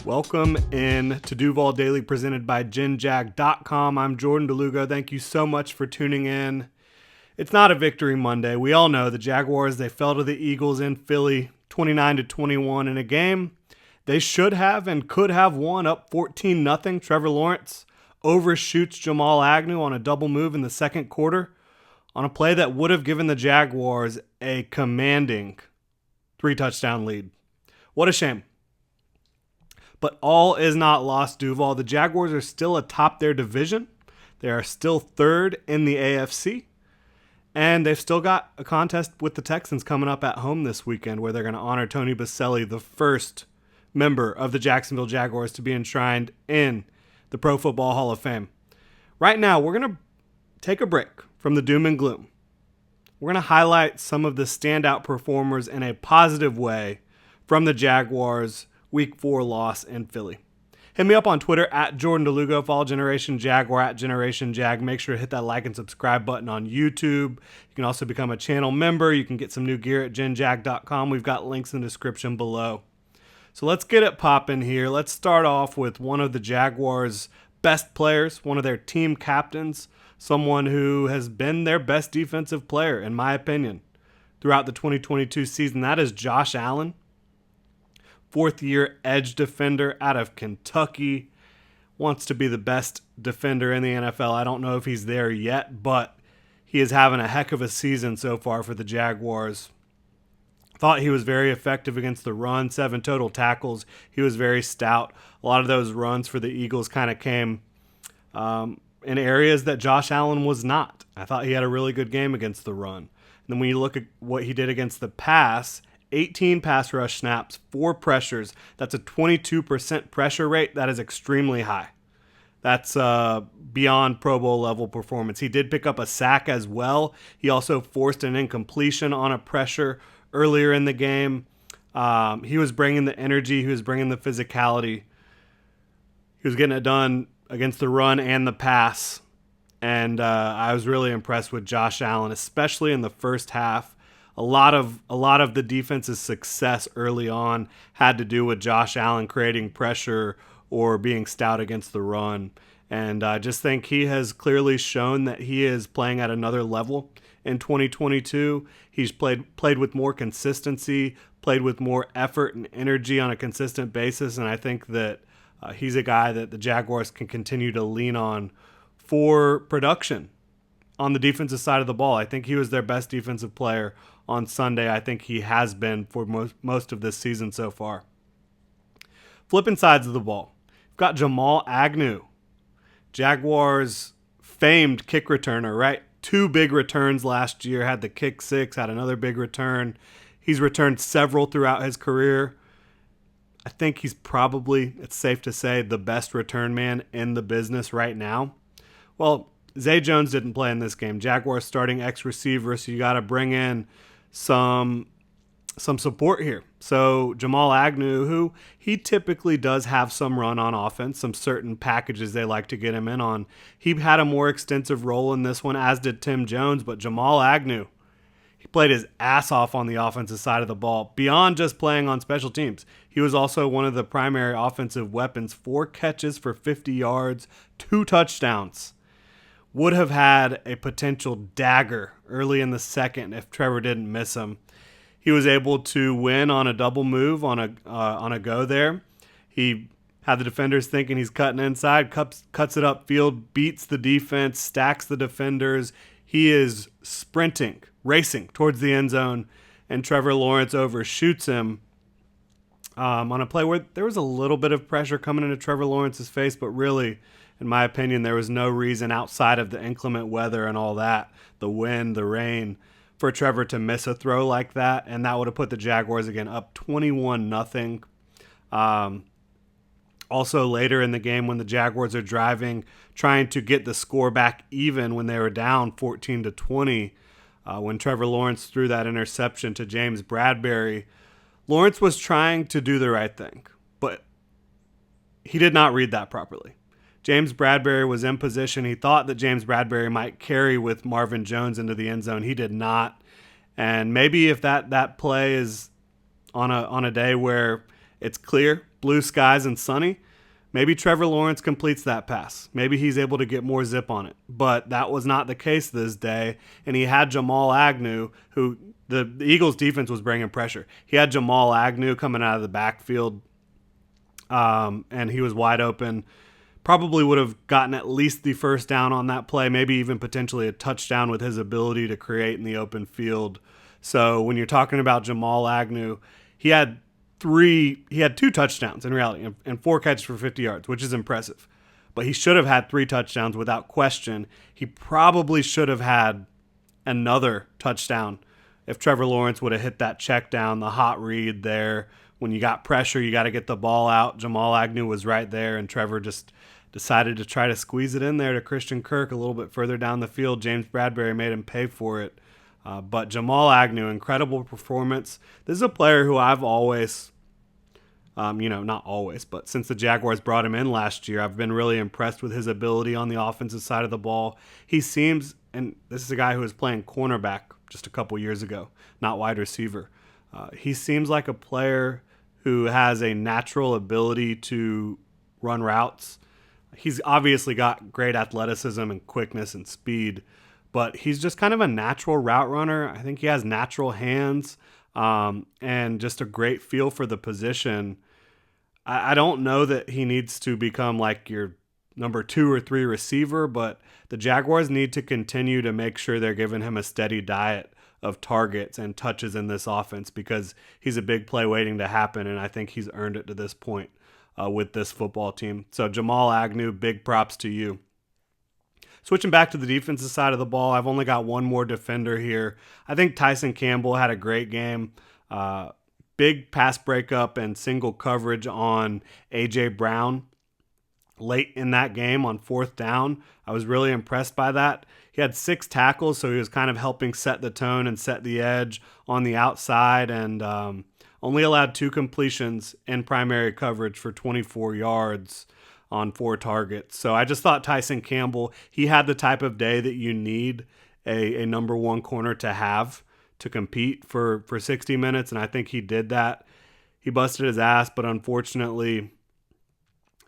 Welcome in to Duval Daily presented by GenJag.com. I'm Jordan DeLugo. Thank you so much for tuning in. It's not a victory Monday. We all know the Jaguars, they fell to the Eagles in Philly 29-21 in a game they should have and could have won, up 14-0. Trevor Lawrence overshoots Jamal Agnew on a double move in the second quarter on a play that would have given the Jaguars a commanding 3-touchdown lead. What a shame. But all is not lost, Duval. The Jaguars are still atop their division. They are still third in the AFC. And they've still got a contest with the Texans coming up at home this weekend where they're going to honor Tony Boselli, the first member of the Jacksonville Jaguars to be enshrined in the Pro Football Hall of Fame. Right now, we're going to take a break from the doom and gloom. We're going to highlight some of the standout performers in a positive way from the Jaguars' Week 4 loss in Philly. Hit me up on Twitter at Jordan DeLugo. Follow Generation Jaguar at Generation Jag. Make sure to hit that like and subscribe button on YouTube. You can also become a channel member. You can get some new gear at GenJag.com. We've got links in the description below. So let's get it popping here. Let's start off with one of the Jaguars' best players, one of their team captains, someone who has been their best defensive player, in my opinion, throughout the 2022 season. That is Josh Allen. Fourth-year edge defender out of Kentucky. Wants to be the best defender in the NFL. I don't know if he's there yet, but he is having a heck of a season so far for the Jaguars. Thought he was very effective against the run, 7 total tackles. He was very stout. A lot of those runs for the Eagles kind of came in areas that Josh Allen was not. I thought he had a really good game against the run. And then when you look at what he did against the pass, 18 pass rush snaps, 4 pressures. That's a 22% pressure rate. That is extremely high. That's beyond Pro Bowl level performance. He did pick up a sack as well. He also forced an incompletion on a pressure earlier in the game. He was bringing the energy. He was bringing the physicality. He was getting it done against the run and the pass. And I was really impressed with Josh Allen, especially in the first half. A lot of the defense's success early on had to do with Josh Allen creating pressure or being stout against the run. And I just think he has clearly shown that he is playing at another level in 2022. He's played with more consistency, played with more effort and energy on a consistent basis. And I think that he's a guy that the Jaguars can continue to lean on for production on the defensive side of the ball. I think he was their best defensive player on Sunday. I think he has been for most of this season so far. Flipping sides of the ball, we've got Jamal Agnew, Jaguars' famed kick returner, right? 2 big returns last year, had the kick 6, had another big return. He's returned several throughout his career. I think he's probably, it's safe to say, the best return man in the business right now. Well, Zay Jones didn't play in this game. Jaguars starting X receiver, so you got to bring in some support here. So Jamal Agnew, who he typically does have some run on offense, some certain packages they like to get him in on. He had a more extensive role in this one, as did Tim Jones, but Jamal Agnew, he played his ass off on the offensive side of the ball. Beyond just playing on special teams, he was also one of the primary offensive weapons. 4 catches for 50 yards, 2 touchdowns. Would have had a potential dagger early in the second if Trevor didn't miss him. He was able to win on a double move on a go there. He had the defenders thinking he's cutting inside, cuts it upfield, beats the defense, stacks the defenders. He is sprinting, racing towards the end zone, and Trevor Lawrence overshoots him on a play where there was a little bit of pressure coming into Trevor Lawrence's face, but really, in my opinion, there was no reason outside of the inclement weather and all that, the wind, the rain, for Trevor to miss a throw like that, and that would have put the Jaguars again up 21-0. Also later in the game when the Jaguars are driving, trying to get the score back even when they were down 14-20, when Trevor Lawrence threw that interception to James Bradberry, Lawrence was trying to do the right thing, but he did not read that properly. James Bradberry was in position. He thought that James Bradberry might carry with Marvin Jones into the end zone. He did not. And maybe if that play is on a day where It's clear, blue skies and sunny. Maybe Trevor Lawrence completes that pass. Maybe he's able to get more zip on it. But that was not the case this day. And he had Jamal Agnew, who the Eagles defense was bringing pressure. He had Jamal Agnew coming out of the backfield, and he was wide open. Probably would have gotten at least the first down on that play, maybe even potentially a touchdown with his ability to create in the open field. So when you're talking about Jamal Agnew, he had two touchdowns in reality and 4 catches for 50 yards, which is impressive. But he should have had 3 touchdowns without question. He probably should have had another touchdown if Trevor Lawrence would have hit that check down, the hot read there. When you got pressure, you got to get the ball out. Jamal Agnew was right there, and Trevor just decided to try to squeeze it in there to Christian Kirk a little bit further down the field. James Bradbury made him pay for it. But Jamal Agnew, incredible performance. This is a player who I've always, not always, but since the Jaguars brought him in last year, I've been really impressed with his ability on the offensive side of the ball. He seems, and this is a guy who was playing cornerback just a couple years ago, not wide receiver. He seems like a player who has a natural ability to run routes. He's obviously got great athleticism and quickness and speed, but he's just kind of a natural route runner. I think he has natural hands and just a great feel for the position. I don't know that he needs to become like your number 2 or 3 receiver, but the Jaguars need to continue to make sure they're giving him a steady diet of targets and touches in this offense because he's a big play waiting to happen, and I think he's earned it to this point with this football team. So Jamal Agnew, big props to you. Switching back to the defensive side of the ball, I've only got one more defender here. I think Tyson Campbell had a great game. Big pass breakup and single coverage on A.J. Brown late in that game on 4th down. I was really impressed by that. He had 6 tackles, so he was kind of helping set the tone and set the edge on the outside, and only allowed 2 completions in primary coverage for 24 yards on 4 targets. So I just thought Tyson Campbell, he had the type of day that you need a number 1 corner to have to compete for 60 minutes, and I think he did that. He busted his ass, but unfortunately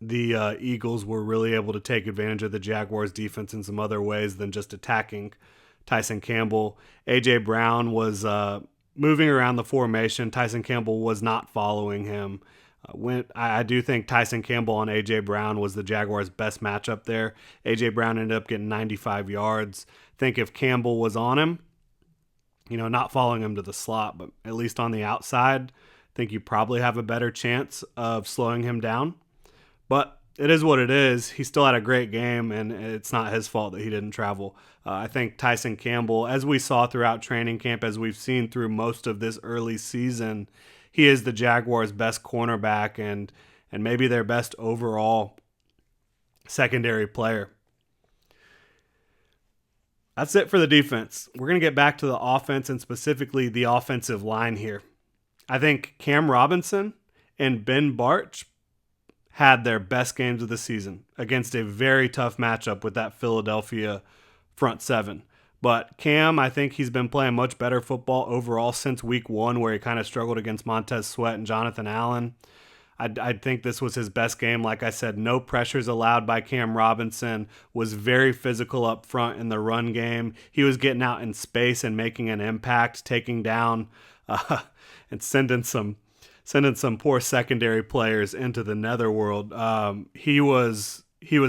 the Eagles were really able to take advantage of the Jaguars' defense in some other ways than just attacking Tyson Campbell. A.J. Brown was moving around the formation. Tyson Campbell was not following him. I do think Tyson Campbell on A.J. Brown was the Jaguars' best matchup there. A.J. Brown ended up getting 95 yards. I think if Campbell was on him, not following him to the slot, but at least on the outside, I think you probably have a better chance of slowing him down. But it is what it is. He still had a great game, and it's not his fault that he didn't travel. I think Tyson Campbell, as we saw throughout training camp, as we've seen through most of this early season, he is the Jaguars' best cornerback and maybe their best overall secondary player. That's it for the defense. We're going to get back to the offense and specifically the offensive line here. I think Cam Robinson and Ben Bartch had their best games of the season against a very tough matchup with that Philadelphia front 7. But Cam, I think he's been playing much better football overall since week 1, where he kind of struggled against Montez Sweat and Jonathan Allen. I think this was his best game. Like I said, no pressures allowed by Cam Robinson, was very physical up front in the run game. He was getting out in space and making an impact, taking down and sending some poor secondary players into the netherworld. He was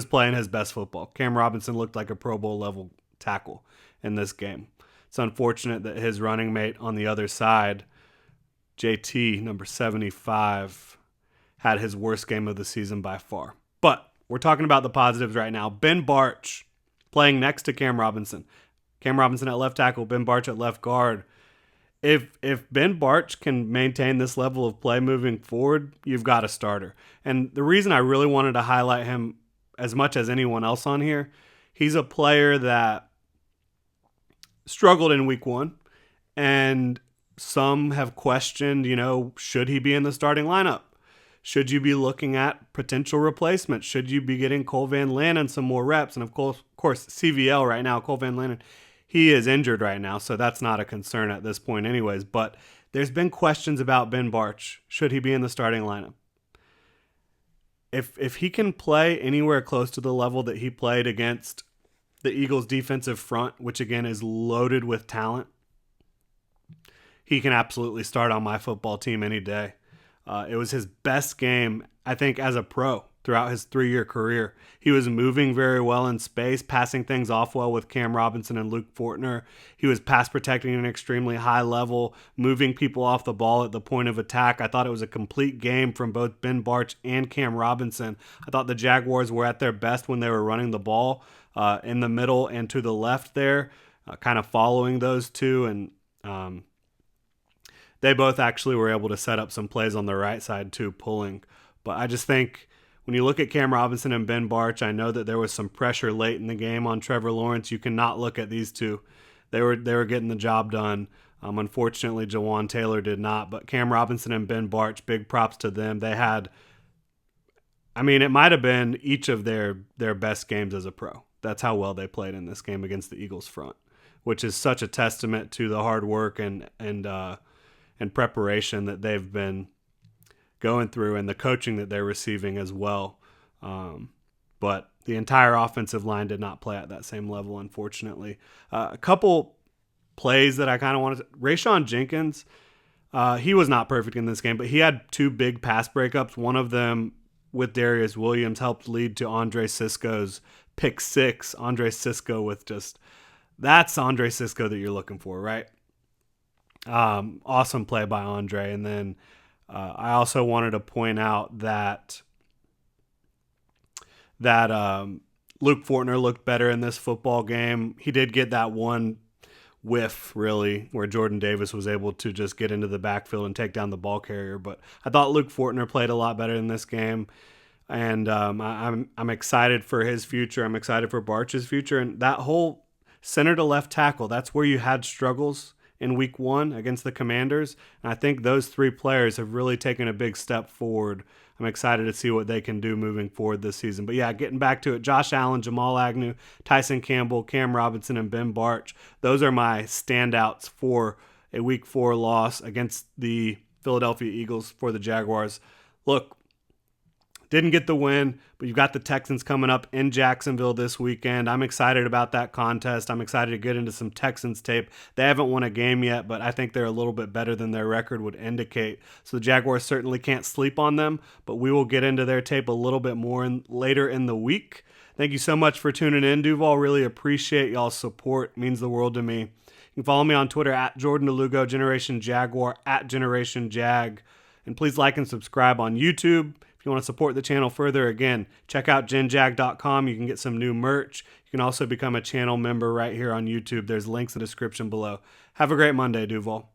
playing his best football. Cam Robinson looked like a Pro Bowl level tackle in this game. It's unfortunate that his running mate on the other side, JT, number 75, had his worst game of the season by far. But we're talking about the positives right now. Ben Bartch playing next to Cam Robinson. Cam Robinson at left tackle, Ben Bartch at left guard. If Ben Bartch can maintain this level of play moving forward, you've got a starter. And the reason I really wanted to highlight him as much as anyone else on here, he's a player that struggled in week 1, and some have questioned, should he be in the starting lineup? Should you be looking at potential replacements? Should you be getting Cole Van Lannon some more reps? And of course, CVL right now, Cole Van Lannon, he is injured right now, so that's not a concern at this point anyways. But there's been questions about Ben Bartch. Should he be in the starting lineup? if he can play anywhere close to the level that he played against the Eagles' defensive front, which again is loaded with talent, he can absolutely start on my football team any day. It was his best game, I think, as a pro throughout his 3-year career. He was moving very well in space, passing things off well with Cam Robinson and Luke Fortner. He was pass protecting at an extremely high level, moving people off the ball at the point of attack. I thought it was a complete game from both Ben Bartch and Cam Robinson. I thought the Jaguars were at their best when they were running the ball in the middle and to the left there, kind of following those two, and they both actually were able to set up some plays on the right side too, pulling. But I just think when you look at Cam Robinson and Ben Bartch, I know that there was some pressure late in the game on Trevor Lawrence. You cannot look at these two. They were getting the job done. Unfortunately, Jawan Taylor did not. But Cam Robinson and Ben Bartch, big props to them. They had, it might have been each of their best games as a pro. That's how well they played in this game against the Eagles front, which is such a testament to the hard work and preparation that they've been going through and the coaching that they're receiving as well. But the entire offensive line did not play at that same level, unfortunately. A couple plays that I kind of wanted to... Rayshon Jenkins, he was not perfect in this game, but he had 2 big pass breakups. One of them with Darius Williams helped lead to Andre Sisco's pick 6. Andre Sisco with just... That's Andre Sisco that you're looking for, right? Awesome play by Andre. And then I also wanted to point out that Luke Fortner looked better in this football game. He did get that one whiff, really, where Jordan Davis was able to just get into the backfield and take down the ball carrier. But I thought Luke Fortner played a lot better in this game. And I'm excited for his future. I'm excited for Bartch's future. And that whole center to left tackle, that's where you had struggles in week 1 against the Commanders. And I think those 3 players have really taken a big step forward. I'm excited to see what they can do moving forward this season. But yeah, getting back to it, Josh Allen, Jamal Agnew, Tyson Campbell, Cam Robinson, and Ben Bartch. Those are my standouts for a week 4 loss against the Philadelphia Eagles for the Jaguars. Look, didn't get the win, but you've got the Texans coming up in Jacksonville this weekend. I'm excited about that contest. I'm excited to get into some Texans tape. They haven't won a game yet, but I think they're a little bit better than their record would indicate. So the Jaguars certainly can't sleep on them, but we will get into their tape a little bit more later in the week. Thank you so much for tuning in, Duval. Really appreciate y'all's support. It means the world to me. You can follow me on Twitter at Jordan DeLugo, Generation Jaguar, at Generation Jag. And please like and subscribe on YouTube. If you want to support the channel further, again, check out genjag.com. You can get some new merch. You can also become a channel member right here on YouTube. There's links in the description below. Have a great Monday, Duval.